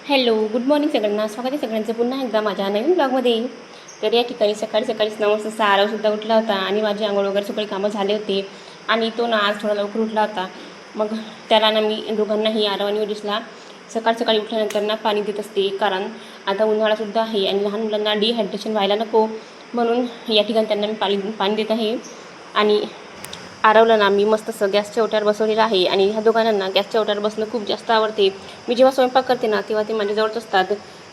Hello, good morning सगळ्यांना. स्वागत आहे सगळ्यांचं पुन्हा एकदा माझ्या नवीन ब्लॉगमध्ये. तर या ठिकाणी सकाळीच 9 वाजता आरवसुद्धा उठला होता आणि माझी अंघोळ वगैरे सगळी कामं झाले होते. आणि तो ना आज थोडा लवकर उठला होता. मग त्याला ना मी दोघांनाही आरव आणि ओजसला सकाळी उठल्यानंतर ना पाणी देत असते, कारण आता उन्हाळासुद्धा आहे आणि लहान मुलांना डिहायड्रेशन व्हायला नको म्हणून या ठिकाणी त्यांना मी पाणी देत आहे. आणि आरवला ना मी मस्त असं गॅसच्या ओट्यावर बसवलेलं आहे आणि ह्या दोघांना गॅसच्या ओट्यावर बसणं खूप जास्त आवडते. मी जेव्हा स्वयंपाक करते ना तेव्हा ते माझ्याजवळच असतात.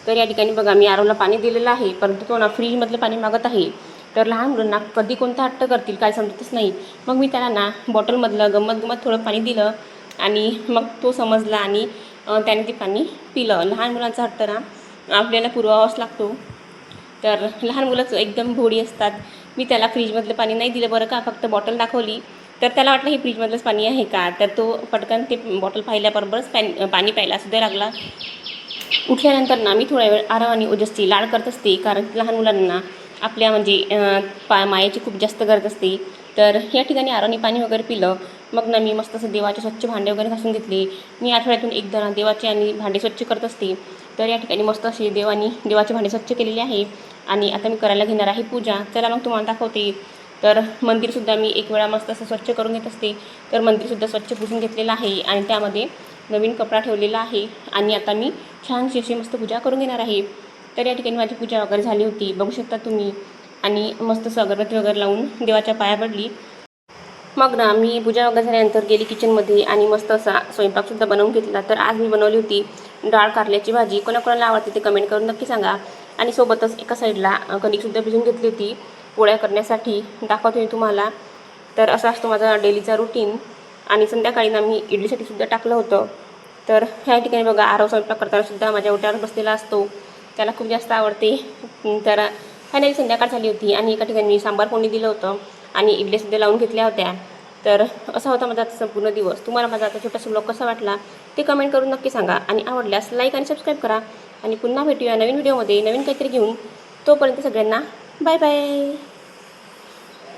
तर या ठिकाणी बघा मी आरवला पाणी दिलेलं आहे, परंतु तो ना फ्रीजमधलं पाणी मागत आहे. तर लहान मुलांना कधी कोणता हट्ट करतील काय समजतच नाही. मग मी त्याला ना बॉटलमधलं गंमत थोडं पाणी दिलं आणि मग तो समजला आणि त्याने ते पाणी पिलं. लहान मुलांचा हट्ट ना आपल्याला पुरवावाच लागतो. तर लहान मुलंच एकदम भोळी असतात. मी त्याला फ्रीजमधलं पाणी नाही दिलं बरं का, फक्त बॉटल दाखवली. तर त्याला वाटलं हे फ्रीजमधलंच पाणी आहे का, तर तो पटकन ते बॉटल पाहिल्याबरोबरच पाणी प्यायला सुद्धा लागला. उठल्यानंतर ना मी थोड्या वेळ आरव आणि ओजसची लाड करत असते, कारण लहान मुलांना आपल्या मायेची खूप जास्त गरज असते. तर या ठिकाणी आरवने पाणी वगैरे पिलं. मग ना मी मस्त असं देवाचे स्वच्छ भांडे वगैरे घासून घेतले. मी आठवड्यातून एकदा ना देवाचे आणि भांडे स्वच्छ करत असते. तर या ठिकाणी मस्त असे देवाचे भांडे स्वच्छ केलेले आहे आणि आता मी करायला घेणार आहे पूजा. चला मग तुम्हाला दाखवते. तर मंदिरसुद्धा मी एक वेळा मस्त असं स्वच्छ करून घेत असते. तर मंदिरसुद्धा स्वच्छ पुसून घेतलेलं आहे आणि त्यामध्ये नवीन कपडा ठेवलेला आहे आणि आता मी छानशी अशी मस्त पूजा करून घेणार आहे. तर या ठिकाणी माझी पूजा वगैरे झाली होती, बघू शकता तुम्ही. आणि मस्त असं अगरबत्ती वगैरे लावून देवाच्या पाया पडली. मग ना मी पूजा वगैरे झाल्यानंतर गेली किचनमध्ये आणि मस्त असा स्वयंपाकसुद्धा बनवून घेतला. तर आज मी बनवली होती डाळ कारल्याची भाजी. कोणाकोणाला आवडते ते कमेंट करून नक्की सांगा. आणि सोबतच एका साईडला कणिकसुद्धा भिजून घेतली होती पोळ्या करण्यासाठी, दाखवते मी तुम्हाला. तर असा असतो माझा डेलीचा रुटीन. आणि संध्याकाळी ना मी इडलीसाठीसुद्धा टाकलं होतं. तर ह्या ठिकाणी बघा आरव स्वयंपाक करतानासुद्धा माझ्या ओट्यावर बसलेला असतो, त्याला खूप जास्त आवडते. तर फायनली संध्याकाळ झाली होती आणि एका ठिकाणी मी सांबार फोडणी दिलं होतं आणि इडल्यासुद्धा लावून घेतल्या होत्या. तर असा होता माझा संपूर्ण दिवस. तुम्हाला माझा आता छोटासा ब्लॉग कसा वाटला ते कमेंट करून नक्की सांगा आणि आवडल्यास लाईक आणि सबस्क्राईब करा. आणि पुन्हा भेटूया नवीन व्हिडिओमध्ये नवीन काहीतरी घेऊन. तोपर्यंत सगळ्यांना बाय बाय.